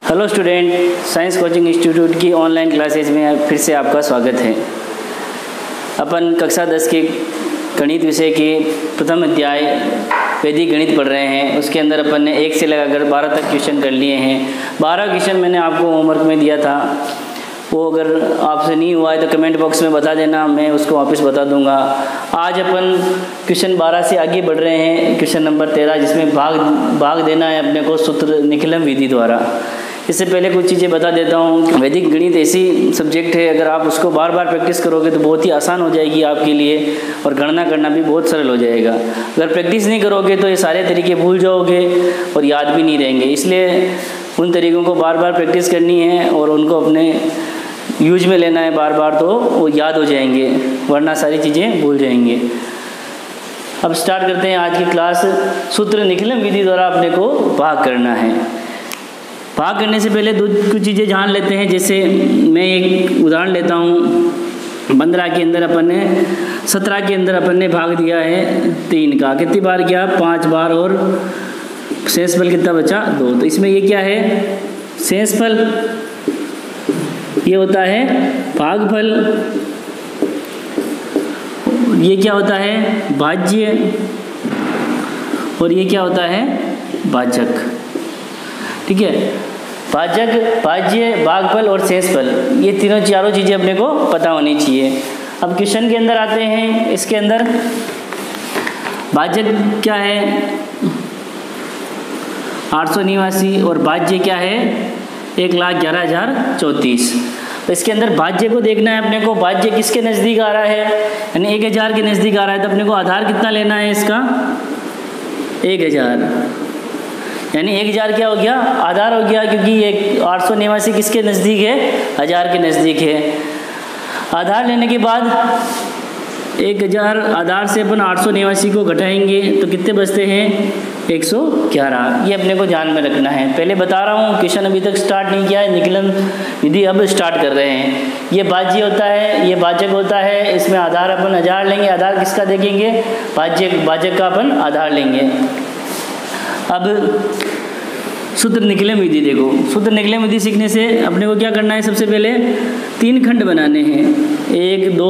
Hello student, science coaching institute की online classes में फिर से आपका स्वागत है। अपन कक्षा 10 के गणित विषय के प्रथम अध्याय वैदिक गणित पढ़ रहे हैं। उसके अंदर अपन ने 1 से लगाकर 12 तक क्वेश्चन कर लिए हैं। 12 क्वेश्चन मैंने आपको होमवर्क में दिया था, वो अगर आपसे नहीं हुआ है तो कमेंट बॉक्स में बता देना, मैं उसको वापस बता दूंगा। आज अपन क्वेश्चन 12 से आगे बढ़ रहे हैं, क्वेश्चन नंबर 13, जिसमें भाग देना है अपने को सूत्र निकलन विधि द्वारा। इससे पहले कुछ चीज़ें बता देता हूँ। वैदिक गणित ऐसी सब्जेक्ट है, अगर आप उसको बार बार प्रैक्टिस करोगे तो बहुत ही आसान हो जाएगी आपके लिए, और गणना करना भी बहुत सरल हो जाएगा। अगर प्रैक्टिस नहीं करोगे तो ये सारे तरीके भूल जाओगे और याद भी नहीं रहेंगे। इसलिए उन तरीक़ों को बार बार प्रैक्टिस करनी है और उनको अपने यूज में लेना है बार बार, तो वो याद हो जाएंगे, वरना सारी चीज़ें भूल जाएंगे। अब स्टार्ट करते हैं आज की क्लास। सूत्र निकलन विधि द्वारा अपने को भाग करना है। भाग करने से पहले कुछ चीज़ें जान लेते हैं। जैसे मैं एक उदाहरण लेता हूँ। 15 के अंदर अपन ने 17 के अंदर अपन ने भाग दिया है 3 का। कितनी बार किया? 5 बार, और शेषफल कितना बचा? 2। तो इसमें ये क्या है? शेषफल ये होता है भागफल, ये क्या होता है? भाज्य, और ये क्या होता है? भाजक। ठीक है, भाजक, भाज्य, भागफल और शेषफल, ये चारों चीज़ें अपने को पता होनी चाहिए। अब क्वेश्चन के अंदर आते हैं। इसके अंदर भाजक क्या है? 889, और भाज्य क्या है? 1,11,034। तो इसके अंदर भाज्य को देखना है अपने को। भाज्य किसके नज़दीक आ रहा है? यानी 1000 के नज़दीक आ रहा है। तो अपने को आधार कितना लेना है इसका? 1000। यानी 1000 क्या हो गया? आधार हो गया, क्योंकि ये 889 किसके नज़दीक है? 1000 के नज़दीक है। आधार लेने के बाद 1000 आधार से अपन 889 को घटाएंगे तो कितने बचते हैं? 111। ये अपने को ध्यान में रखना है। पहले बता रहा हूँ, क्वेश्चन अभी तक स्टार्ट नहीं किया है, निकलन विधि अब स्टार्ट कर रहे हैं। ये भाज्य होता है, ये भाजक होता है। इसमें आधार अपन 1000 लेंगे। आधार किसका देखेंगे? भाजक का अपन आधार लेंगे। अब सूत्र निकलन विधि देखो। सूत्र निकलन विधि सीखने से अपने को क्या करना है? सबसे पहले 3 खंड बनाने हैं, 1, 2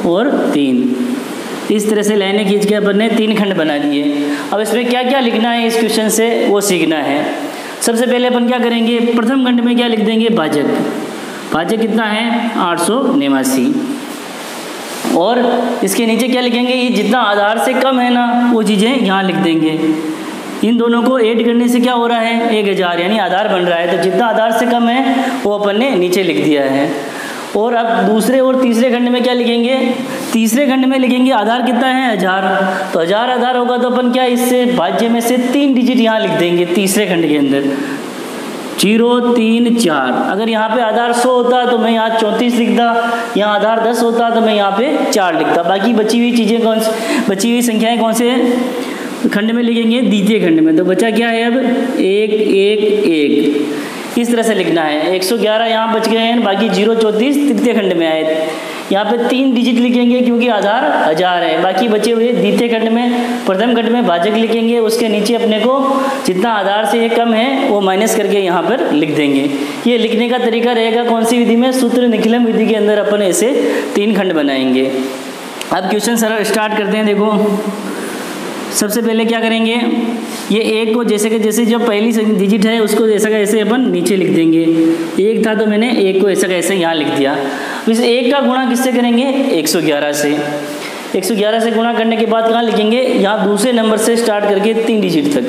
और 3। इस तरह से लाइनें खींच के अपन ने 3 खंड बना दिए। अब इसमें क्या क्या लिखना है इस क्वेश्चन से, वो सीखना है। सबसे पहले अपन क्या करेंगे? प्रथम खंड में क्या लिख देंगे? भाजक। भाजक कितना है? 889। और इसके नीचे क्या लिखेंगे? ये जितना आधार से कम है ना, वो चीज़ें यहाँ लिख देंगे। इन दोनों को ऐड करने से क्या हो रहा है? 1000, यानी आधार बन रहा है। तो जितना आधार से कम है वो अपन ने नीचे लिख दिया है। और अब दूसरे और तीसरे खंड में क्या लिखेंगे? तीसरे खंड में लिखेंगे आधार कितना है? 1000। तो 1000 आधार होगा तो अपन क्या इससे भाज्य में से 3 डिजिट यहाँ लिख देंगे तीसरे खंड के अंदर, 0, 3, 4। अगर यहाँ पे आधार 100 होता तो मैं यहाँ 34 लिखता, यहाँ आधार 10 होता तो मैं यहाँ पे 4 लिखता। बाकी बची हुई चीज़ें बची हुई संख्याएँ कौन से खंड में लिखेंगे? द्वितीय खंड में। तो बचा क्या है अब? 1, 1, 1। इस तरह से लिखना है। 111 यहाँ बच गए हैं, बाकी 0, 34 तृतीय खंड में आए। यहाँ पे 3 डिजिट लिखेंगे क्योंकि आधार 1000 है। बाकी बचे हुए द्वितीय खंड में, प्रथम खंड में भाजक लिखेंगे। उसके नीचे अपने को जितना आधार से ये कम है वो माइनस करके यहाँ पर लिख देंगे। ये लिखने का तरीका रहेगा कौन सी विधि में? सूत्र निकलन विधि के अंदर अपन ऐसे 3 खंड बनाएंगे। अब क्वेश्चन सरल स्टार्ट करते हैं। देखो, सबसे पहले क्या करेंगे? ये 1 को जैसे कि जैसे जो पहली डिजिट है उसको ऐसा का ऐसे अपन नीचे लिख देंगे। 1 था तो मैंने 1 को ऐसा का ऐसे यहाँ लिख दिया। इस 1 का गुणा किससे करेंगे? 111 से। 111 से गुणा करने के बाद कहाँ लिखेंगे? यहाँ दूसरे नंबर से स्टार्ट करके 3 डिजिट तक।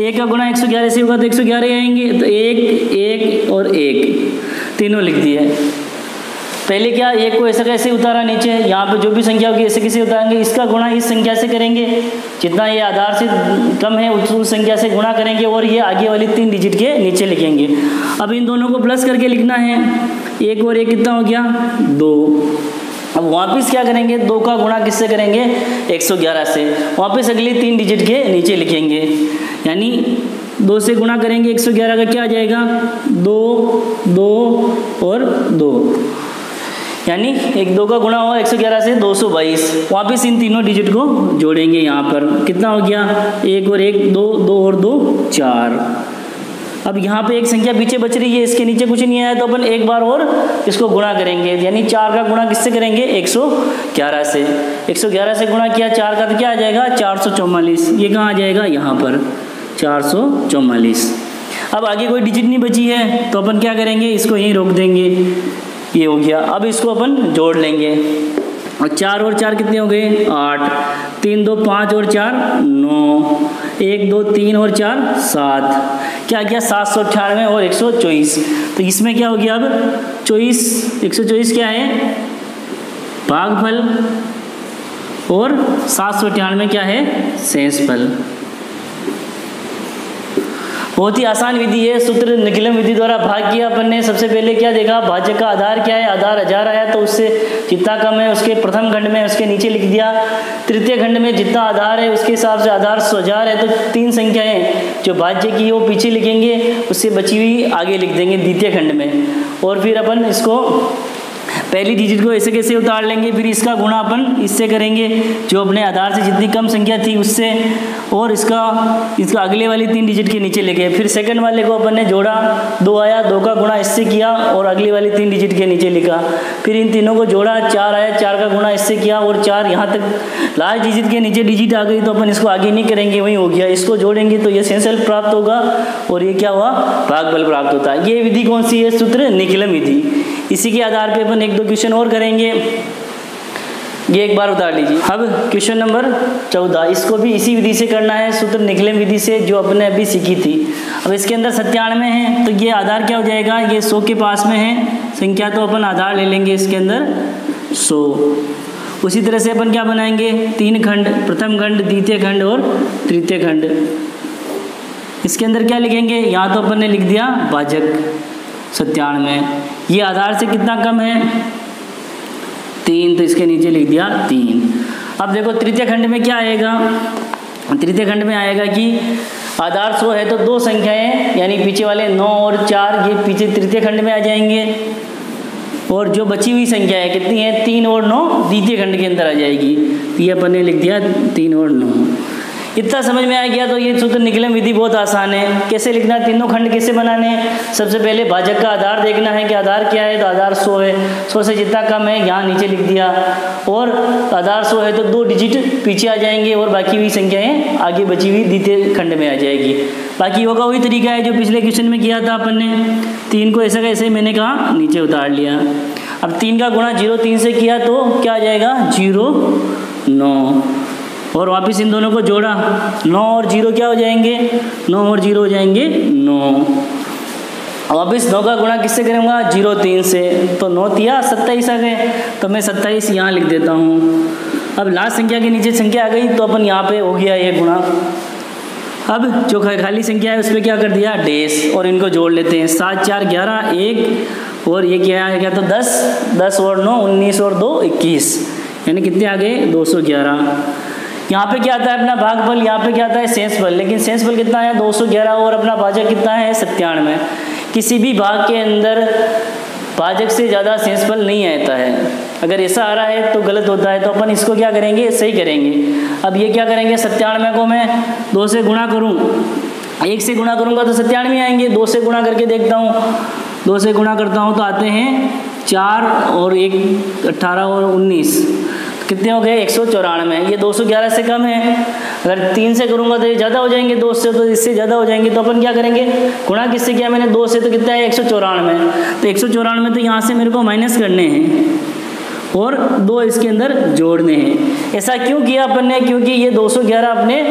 1 का गुणा 111 से होगा तो 111 आएंगे। तो 1, 1 और 1 तीनों लिख दिए। पहले क्या 1 को ऐसा कैसे उतारा नीचे, यहाँ पे जो भी संख्या होगी ऐसे कैसे उतारेंगे? इसका गुणा इस संख्या से करेंगे, जितना ये आधार से कम है उस संख्या से गुणा करेंगे, और ये आगे वाली 3 डिजिट के नीचे लिखेंगे। अब इन दोनों को प्लस करके लिखना है। 1 और 1 कितना हो गया? 2। अब वापस क्या करेंगे? 2 का गुणा किससे करेंगे? 111 से। वापस अगली 3 डिजिट के नीचे लिखेंगे, यानी 2 से गुणा करेंगे 111 का क्या आ जाएगा? 2, 2 और 2, यानी 2 का गुणा हुआ 111 से 222। वापस इन तीनों डिजिट को जोड़ेंगे। यहाँ पर कितना हो गया? 1 और 1 2, 2 और 2 4। अब यहाँ पे एक संख्या पीछे बच रही है, इसके नीचे कुछ नहीं आया, तो अपन एक बार और इसको गुणा करेंगे, यानी 4 का गुणा किससे करेंगे? 111 से। 111 से गुणा किया 4 का तो क्या आ जाएगा? 444। ये कहाँ आ जाएगा? यहाँ पर 444। अब आगे कोई डिजिट नहीं बची है तो अपन क्या करेंगे? इसको यहीं रोक देंगे, ये हो गया। अब इसको अपन जोड़ लेंगे, और 4 और 4 कितने हो गए? 8। 3 2 5 और 4 9। 1 2 3 और 4 7। क्या किया? 798 और 124। तो इसमें क्या हो गया? अब 124 क्या है? भागफल, और 798 क्या है? शेषफल। बहुत ही आसान विधि है, सूत्र निकलन विधि द्वारा भाग किया अपन ने। सबसे पहले क्या देखा? भाजक का आधार क्या है? आधार 1000 आया तो उससे जितना कम है उसके प्रथम खंड में उसके नीचे लिख दिया। तृतीय खंड में जितना आधार है उसके हिसाब से आधार 1000 है तो 3 संख्याएं जो भाज्य की वो पीछे लिखेंगे, उससे बची हुई आगे लिख देंगे द्वितीय खंड में। और फिर अपन इसको पहली डिजिट को ऐसे कैसे उतार लेंगे, फिर इसका गुणा अपन इससे करेंगे जो अपने आधार से जितनी कम संख्या थी उससे, और इसका अगले वाली 3 डिजिट के नीचे लेके फिर सेकंड वाले को अपन ने जोड़ा, 2 आया, 2 का गुणा इससे किया और अगली वाली 3 डिजिट के नीचे लिखा। फिर इन तीनों को जोड़ा, 4 आया, 4 का गुणा इससे किया और 4 यहाँ तक लास्ट डिजिट के नीचे डिजिट आ गई तो अपन इसको आगे नहीं करेंगे, वही हो गया। इसको जोड़ेंगे तो ये शेषफल प्राप्त होगा और ये क्या हुआ? भागफल प्राप्त होता है। ये विधि कौन सी है? सूत्र निकलन विधि। इसी के आधार पे अपन 1-2 क्वेश्चन और करेंगे। ये एक बार उतार लीजिए। अब क्वेश्चन नंबर 14, इसको भी इसी विधि से करना है, सूत्र निकलन विधि से, जो अपने अभी सीखी थी। अब इसके अंदर 97 है तो ये आधार क्या हो जाएगा? ये 100 के पास में है संख्या तो अपन आधार ले लेंगे इसके अंदर 100। उसी तरह से अपन क्या बनाएंगे? 3 खंड, प्रथम खंड, द्वितीय खंड और तृतीय खंड। इसके अंदर क्या लिखेंगे? यहाँ तो अपन ने लिख दिया भाजक 97, ये आधार से कितना कम है? 3, तो इसके नीचे लिख दिया 3। अब देखो तृतीय खंड में क्या आएगा? तृतीय खंड में आएगा कि आधार 100 है तो 2 संख्याएं यानी पीछे वाले 9 और 4 ये पीछे तृतीय खंड में आ जाएंगे, और जो बची हुई संख्या है कितनी है? 3 और 9 द्वितीय खंड के अंदर आ जाएगी। तो ये अपन ने लिख दिया 3 और 9। इतना समझ में आ गया तो ये सूत्र निकलन विधि बहुत आसान है। कैसे लिखना है? तीनों खंड कैसे बनाने हैं? सबसे पहले भाजक का आधार देखना है कि आधार क्या है, तो आधार 100 है, 100 से जितना कम है यहाँ नीचे लिख दिया, और आधार 100 है तो 2 डिजिट पीछे आ जाएंगे और बाकी हुई संख्याएं आगे बची हुई द्वितीय खंड में आ जाएगी। बाकी होगा वही तरीका है जो पिछले क्वेश्चन में किया था अपन ने। 3 को ऐसा कैसे मैंने कहा नीचे उतार लिया। अब 3 का गुणा 0-3 से किया तो क्या आ जाएगा? 0-9, और वापस इन दोनों को जोड़ा, 9 और 0 क्या हो जाएंगे? 9 और 0 हो जाएंगे 9। वापस 9 का गुणा किससे करूँगा? 0-3 से, तो 9 तिया 27 आ गए, तो मैं 27 यहाँ लिख देता हूँ। अब लास्ट संख्या के नीचे संख्या आ गई तो अपन यहाँ पे हो गया ये गुणा। अब जो खाली संख्या है उस पर क्या कर दिया? डैश, और इनको जोड़ लेते हैं। 7 4 11 1, और ये क्या आ गया? तो 10 और 9 19 और 2 21, यानी कितने आ गए? 211। यहाँ पे क्या आता है अपना भागफल, यहाँ पे क्या आता है? शेषफल। लेकिन शेषफल कितना है? 211, और अपना भाजक कितना है? 97। किसी भी भाग के अंदर भाजक से ज़्यादा शेषफल नहीं आता है। अगर ऐसा आ रहा है तो गलत होता है, तो अपन इसको क्या करेंगे? सही करेंगे। अब ये क्या करेंगे? 97 को मैं 2 से गुणा करूँ, 1 से गुणा करूँगा तो 97 आएंगे। 2 से गुणा करके देखता हूँ, 2 से गुणा करता हूँ तो आते हैं 4 और 1 18 और 19, कितने हो गए? 194। ये 211 से कम है। अगर 3 से करूँगा तो ये ज़्यादा हो जाएंगे, 2 से तो इससे ज़्यादा हो जाएंगे। तो अपन क्या करेंगे? गुणा किससे किया मैंने? 2 से, तो कितना है? 194। तो 194 तो यहाँ से मेरे को माइनस करने हैं और 2 इसके अंदर जोड़ने हैं। ऐसा क्यों किया अपन ने? क्योंकि ये 211 अपने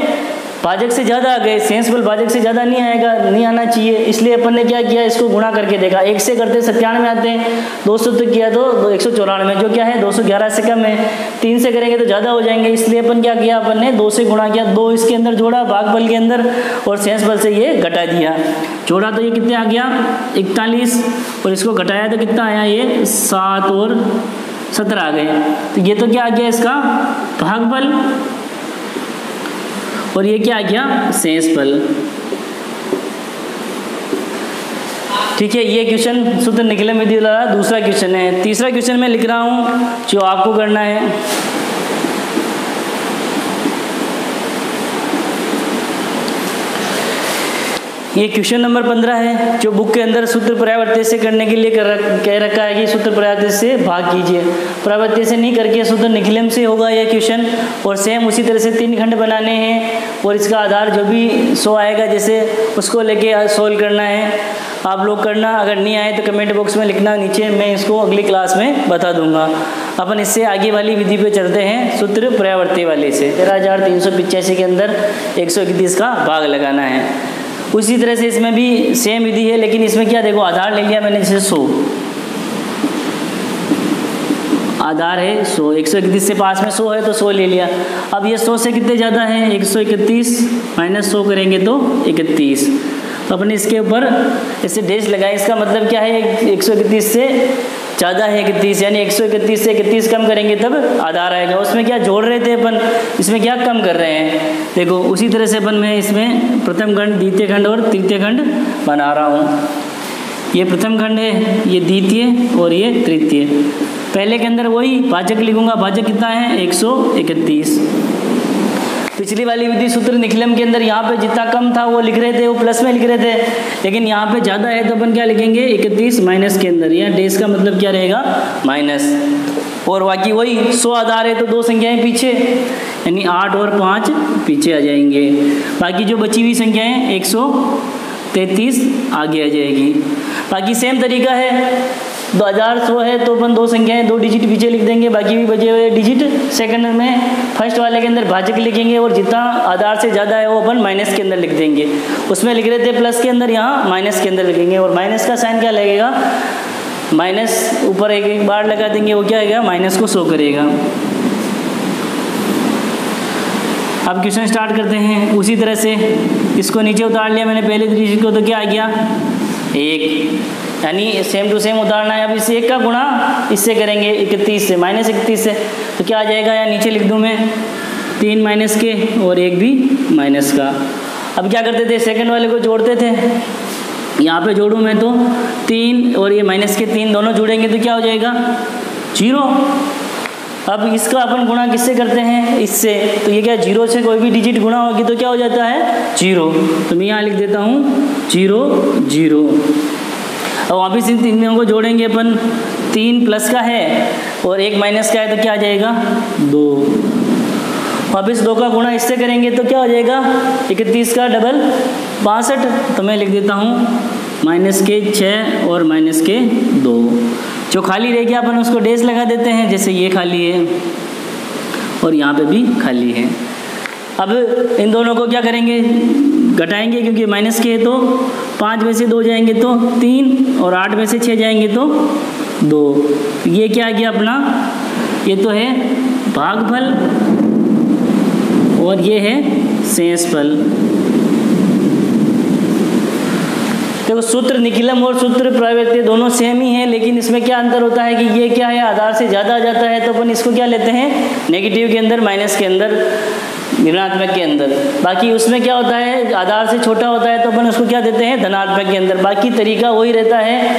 भाजक से ज़्यादा आ गए, शेषफल भाजक से ज़्यादा नहीं आएगा, नहीं आना चाहिए, इसलिए अपन ने क्या किया? इसको गुणा करके देखा। 1 से करते 97 आते हैं, 200 तो किया तो 194, जो क्या है? 211 से कम है। 3 से करेंगे तो ज़्यादा हो जाएंगे, इसलिए अपन क्या किया? अपन ने 2 से गुणा किया, 2 इसके अंदर जोड़ा भागफल के अंदर और शेषफल से ये घटा दिया। जोड़ा तो ये कितने आ गया? 41, और इसको घटाया तो कितना आया? ये 7 और 17 आ गए। तो ये तो क्या आ गया? इसका भागफल, और ये क्या आ गया? शेषफल। ठीक है, ये क्वेश्चन सूत्र निकलन विधि द्वारा दूसरा क्वेश्चन है। तीसरा क्वेश्चन मैं लिख रहा हूँ जो आपको करना है। ये क्वेश्चन नंबर 15 है, जो बुक के अंदर सूत्र परावर्त्य से करने के लिए कह रखा है कि सूत्र परावर्त्य से भाग कीजिए। परावर्त्य से नहीं करके सूत्र निखिलम से होगा यह क्वेश्चन। और सेम उसी तरह से 3 खंड बनाने हैं और इसका आधार जो भी 100 आएगा जैसे उसको लेके सोल्व करना है। आप लोग करना, अगर नहीं आए तो कमेंट बॉक्स में लिखना नीचे, मैं इसको अगली क्लास में बता दूंगा। अपन इससे आगे वाली विधि पे चलते हैं, सूत्र परावर्त्य वाले से। 13,385 के अंदर 131 का भाग लगाना है। उसी तरह से इसमें भी सेम विधि है, लेकिन इसमें क्या देखो, आधार ले लिया मैंने जैसे 100, आधार है 100, 131 से पास में 100 है तो 100 ले लिया। अब ये 100 से कितने ज़्यादा है, 131 माइनस 100 करेंगे तो 31। तो अपने इसके ऊपर ऐसे डैश लगाए, इसका मतलब क्या है, 131 से ज़्यादा है 31, यानी 131 से 31 कम करेंगे तब आधार आएगा। उसमें क्या जोड़ रहे थे अपन, इसमें क्या कम कर रहे हैं, देखो उसी तरह से अपन मैं इसमें प्रथम खंड, द्वितीय खंड और तृतीय खंड बना रहा हूँ। ये प्रथम खंड है, ये द्वितीय और ये तृतीय। पहले के अंदर वही भाजक लिखूंगा, भाजक कितना है 131। पिछली वाली विधि सूत्र निखिलम के अंदर यहाँ पे जितना कम था वो लिख रहे थे, वो प्लस में लिख रहे थे, लेकिन यहाँ पे ज़्यादा है तो अपन क्या लिखेंगे 31 माइनस के अंदर, यहाँ डेज का मतलब क्या रहेगा माइनस। और बाकी वही 100 आधार है तो 2 संख्याएं पीछे, यानी 8 और 5 पीछे आ जाएंगे। बाकी जो बची हुई संख्याएं 133 आगे आ जाएगी। बाकी सेम तरीका है, 2100 है तो अपन 2 संख्याएं 2 डिजिट पीछे लिख देंगे, बाकी भी बचे हुए डिजिट सेकंड में फर्स्ट वाले के अंदर भाजक लिखेंगे और जितना आधार से ज़्यादा है वो अपन माइनस के अंदर लिख देंगे। उसमें लिख रहे थे प्लस के अंदर, यहाँ माइनस के अंदर लिखेंगे और माइनस का साइन क्या लगेगा, माइनस ऊपर एक बार लगा देंगे, वो क्या आएगा माइनस को शो करेगा। अब क्वेश्चन स्टार्ट करते हैं। उसी तरह से इसको नीचे उतार लिया मैंने पहले डिजिट को, तो क्या आ गया 1, यानी सेम टू सेम उतारना है। अब इस 1 का गुणा इससे करेंगे 31 से, माइनस 31 से, तो क्या आ जाएगा, या नीचे लिख दूँ मैं 3 माइनस के और 1 भी माइनस का। अब क्या करते थे, सेकंड वाले को जोड़ते थे, यहाँ पे जोड़ूँ मैं तो 3 और ये माइनस के 3 दोनों जुड़ेंगे तो क्या हो जाएगा 0। अब इसका अपन गुणा किससे करते हैं, इससे, तो ये क्या 0 से कोई भी डिजिट गुणा होगी तो क्या हो जाता है 0। तो मैं यहाँ लिख देता हूँ 0 0। अब वापिस इन तीनों को जोड़ेंगे अपन, 3 प्लस का है और 1 माइनस का है तो क्या आ जाएगा 2। वापिस 2 का गुणा इससे करेंगे तो क्या हो जाएगा 31 का डबल 62। तो मैं लिख देता हूँ माइनस के 6 और माइनस के 2। जो खाली रह गया अपन उसको डेज लगा देते हैं, जैसे ये खाली है और यहाँ पे भी खाली है। अब इन दोनों को क्या करेंगे, घटाएंगे, क्योंकि माइनस के है तो 5 में से 2 जाएंगे तो 3 और 8 में से 6 जाएंगे तो 2। ये क्या आ गया अपना, ये तो है भागफल और ये है शेषफल। देखो सूत्र निखिलम और सूत्र परावर्त्य दोनों सेम ही है, लेकिन इसमें क्या अंतर होता है कि ये क्या है, आधार से ज़्यादा आ जाता है तो अपन इसको क्या लेते हैं नेगेटिव के अंदर, माइनस के अंदर, ऋणात्मक के अंदर। बाकी उसमें क्या होता है, आधार से छोटा होता है तो अपन उसको क्या देते हैं धनात्मक के अंदर। बाकी तरीका वही रहता है,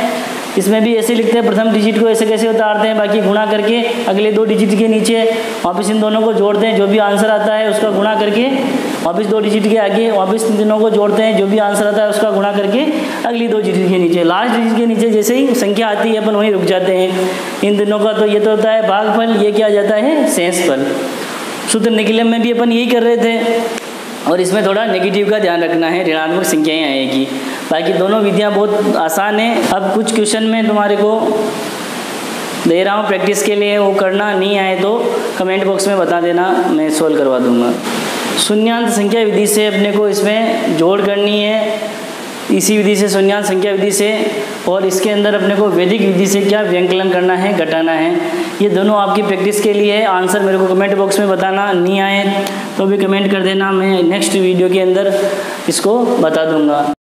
इसमें भी ऐसे लिखते हैं, प्रथम डिजिट को ऐसे कैसे उतारते हैं, बाकी गुणा करके अगले 2 डिजिट के नीचे वापस इन दोनों को जोड़ते हैं, जो भी आंसर आता है उसका गुणा करके वापस 2 डिजिट के आगे वापस इन दोनों को जोड़ते हैं, जो भी आंसर आता है उसका गुणा करके अगली 2 डिजिट के नीचे, लास्ट डिजिट के नीचे जैसे ही संख्या आती है अपन वहीं रुक जाते हैं इन दोनों का। तो ये तो होता है भागफल, ये क्या जाता है शेषफल। सूत्र निखिलम में भी अपन यही कर रहे थे और इसमें थोड़ा नेगेटिव का ध्यान रखना है, ऋणात्मक संख्याएं आएगी। बाकी दोनों विधियां बहुत आसान है। अब कुछ क्वेश्चन में तुम्हारे को दे रहा हूँ प्रैक्टिस के लिए, वो करना नहीं आए तो कमेंट बॉक्स में बता देना, मैं सोल्व करवा दूंगा। शून्यांत संख्या विधि से अपने को इसमें जोड़ करनी है, इसी विधि से शून्यांत संख्या विधि से, और इसके अंदर अपने को वैदिक विधि से क्या व्यंकलन करना है, घटाना है। ये दोनों आपकी प्रैक्टिस के लिए है। आंसर मेरे को कमेंट बॉक्स में बताना, नहीं आए तो भी कमेंट कर देना, मैं नेक्स्ट वीडियो के अंदर इसको बता दूंगा।